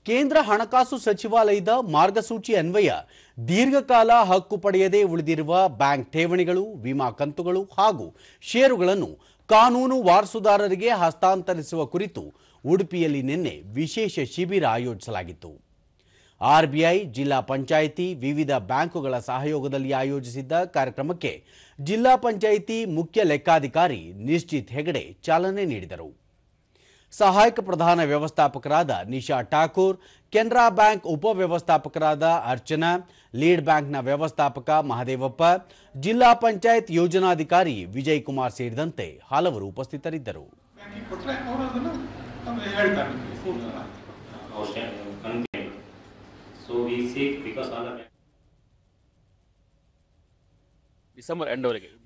ಕೇಂದ್ರ ಹಣಕಾಸು ಸಚಿವಾಲಯದ ಮಾರ್ಗಸೂಚಿ ಅನ್ವಯ ದೀರ್ಘಕಾಲ ಹಕ್ಕು ಪಡೆಯದೇ ಉಳಿದಿರುವ ಬ್ಯಾಂಕ್ ಠೇವಣಿಗಳು, ವಿಮಾ ಕಂತುಗಳು ಹಾಗೂ ಷೇರುಗಳನ್ನು ಕಾನೂನು ವಾರಸುದಾರರಿಗೆ ಹಸ್ತಾಂತರಿಸುವ ಕುರಿತು ಉಡುಪಿಯಲ್ಲಿ ನಿನ್ನೆ ವಿಶೇಷ ಶಿಬಿರ ಆಯೋಜಿಸಲಾಗಿತ್ತು. ಆರ್ಬಿಐ, ಜಿಲ್ಲಾ ಪಂಚಾಯಿತಿ, ವಿವಿಧ ಬ್ಯಾಂಕುಗಳ ಸಹಯೋಗದಲ್ಲಿ ಆಯೋಜಿಸಿದ್ದ ಕಾರ್ಯಕ್ರಮಕ್ಕೆ ಜಿಲ್ಲಾ ಪಂಚಾಯಿತಿ ಮುಖ್ಯ ಲೆಕ್ಕಾಧಿಕಾರಿ ನಿಶ್ಚಿತ್ ಹೆಗಡೆ ಚಾಲನೆ ನೀಡಿದರು. ಸಹಾಯಕ ಪ್ರಧಾನ ವ್ಯವಸ್ಥಾಪಕರಾದ ನಿಶಾ ಠಾಕೂರ್, ಕೆನರಾ ಬ್ಯಾಂಕ್ ಉಪವ್ಯವಸ್ಥಾಪಕರಾದ ಅರ್ಚನಾ, ಲೀಡ್ ಬ್ಯಾಂಕ್ನ ವ್ಯವಸ್ಥಾಪಕ ಮಹದೇವಪ್ಪ, ಜಿಲ್ಲಾ ಪಂಚಾಯತ್ ಯೋಜನಾಧಿಕಾರಿ ವಿಜಯ್ ಕುಮಾರ್ ಸೇರಿದಂತೆ ಹಲವರು ಉಪಸ್ಥಿತರಿದ್ದರು.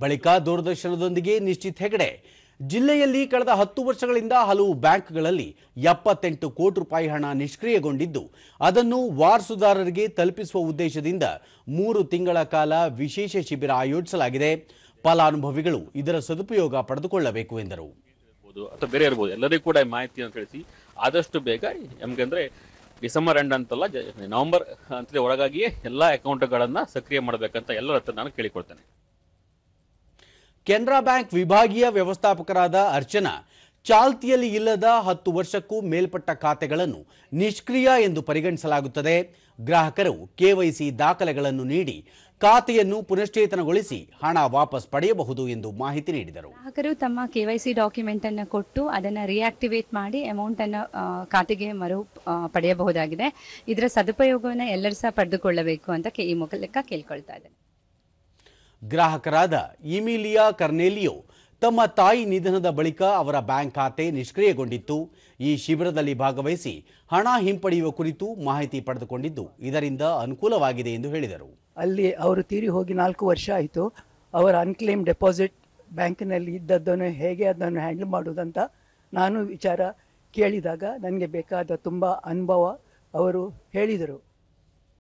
ಬಳಿಕ ದೂರದರ್ಶನದೊಂದಿಗೆ ನಿಶ್ಚಿತ್ ಹೆಗಡೆ ಜಿಲ್ಲೆಯಲ್ಲಿ ಕಳೆದ 10 ವರ್ಷಗಳಿಂದ ಹಲವು ಬ್ಯಾಂಕ್ಗಳಲ್ಲಿ 78 ಕೋಟಿ ರೂಪಾಯಿ ಹಣ ನಿಷ್ಕ್ರಿಯಗೊಂಡಿದ್ದು, ಅದನ್ನು ವಾರಸುದಾರರಿಗೆ ತಲುಪಿಸುವ ಉದ್ದೇಶದಿಂದ 3 ತಿಂಗಳ ಕಾಲ ವಿಶೇಷ ಶಿಬಿರ ಆಯೋಜಿಸಲಾಗಿದೆ. ಫಲಾನುಭವಿಗಳು ಇದರ ಸದುಪಯೋಗ ಪಡೆದುಕೊಳ್ಳಬೇಕು ಎಂದರು. ಅಥವಾ ಬೇರೆ ಇರಬಹುದು, ಎಲ್ಲರಿಗೂ ಕೂಡ ಮಾಹಿತಿಯನ್ನು ತಿಳಿಸಿ ಆದಷ್ಟು ಬೇಗ ನಮ್ಗೆ ಡಿಸೆಂಬರ್ ಎಂಡ್ ಅಂತಲ್ಲ, ನವೆಂಬರ್ ಅಂತ ಒಳಗಾಗಿಯೇ ಎಲ್ಲ ಅಕೌಂಟ್ಗಳನ್ನು ಸಕ್ರಿಯ ಮಾಡಬೇಕಂತ ಎಲ್ಲರ ಹತ್ರ ನಾನು ಕೇಳಿಕೊಳ್ತೇನೆ. ಕೆನರಾ ಬ್ಯಾಂಕ್ ವಿಭಾಗೀಯ ವ್ಯವಸ್ಥಾಪಕರಾದ ಅರ್ಚನಾ, ಚಾಲ್ತಿಯಲ್ಲಿ ಇಲ್ಲದ 10 ವರ್ಷಕ್ಕೂ ಮೇಲ್ಪಟ್ಟ ಖಾತೆಗಳನ್ನು ನಿಷ್ಕ್ರಿಯ ಎಂದು ಪರಿಗಣಿಸಲಾಗುತ್ತದೆ. ಗ್ರಾಹಕರು ಕೆವೈಸಿ ದಾಖಲೆಗಳನ್ನು ನೀಡಿ ಖಾತೆಯನ್ನು ಪುನಶ್ಚೇತನಗೊಳಿಸಿ ಹಣ ವಾಪಸ್ ಪಡೆಯಬಹುದು ಎಂದು ಮಾಹಿತಿ ನೀಡಿದರು. ಗ್ರಾಹಕರು ತಮ್ಮ ಕೆವೈಸಿ ಡಾಕ್ಯುಮೆಂಟ್ ಅನ್ನು ಕೊಟ್ಟು ಅದನ್ನು ರಿಯಾಕ್ಟಿವೇಟ್ ಮಾಡಿ ಅಮೌಂಟ್ ಅನ್ನು ಖಾತೆಗೆ ಮರು ಪಡೆಯಬಹುದಾಗಿದೆ. ಇದರ ಸದುಪಯೋಗವನ್ನು ಎಲ್ಲರೂ ಸಹ ಪಡೆದುಕೊಳ್ಳಬೇಕು ಅಂತ ಈ ಮೂಲಕ ಕೇಳ್ಕೊಳ್ತಾ ಇದ್ದೇನೆ. ಗ್ರಾಹಕರಾದ ಇಮಿಲಿಯಾ ಕರ್ನೆಲಿಯೋ ತಮ್ಮ ತಾಯಿ ನಿಧನದ ಬಳಿಕ ಅವರ ಬ್ಯಾಂಕ್ ಖಾತೆ ನಿಷ್ಕ್ರಿಯಗೊಂಡಿತ್ತು. ಈ ಶಿಬಿರದಲ್ಲಿ ಭಾಗವಹಿಸಿ ಹಣ ಹಿಂಪಡೆಯುವ ಕುರಿತು ಮಾಹಿತಿ ಪಡೆದುಕೊಂಡಿದ್ದು ಇದರಿಂದ ಅನುಕೂಲವಾಗಿದೆ ಎಂದು ಹೇಳಿದರು. ಅಲ್ಲಿ ಅವರು ತೀರಿ ಹೋಗಿ 4 ವರ್ಷ ಆಯಿತು. ಅವರ ಅನ್ಕ್ಲೇಮ್ ಡೆಪಾಸಿಟ್ ಬ್ಯಾಂಕಿನಲ್ಲಿ ಇದ್ದದ್ದನ್ನು ಹೇಗೆ ಅದನ್ನು ಹ್ಯಾಂಡಲ್ ಮಾಡೋದಂತ ನಾನು ವಿಚಾರ ಕೇಳಿದಾಗ ನನಗೆ ಬೇಕಾದ ತುಂಬ ಅನುಭವ ಅವರು ಹೇಳಿದರು.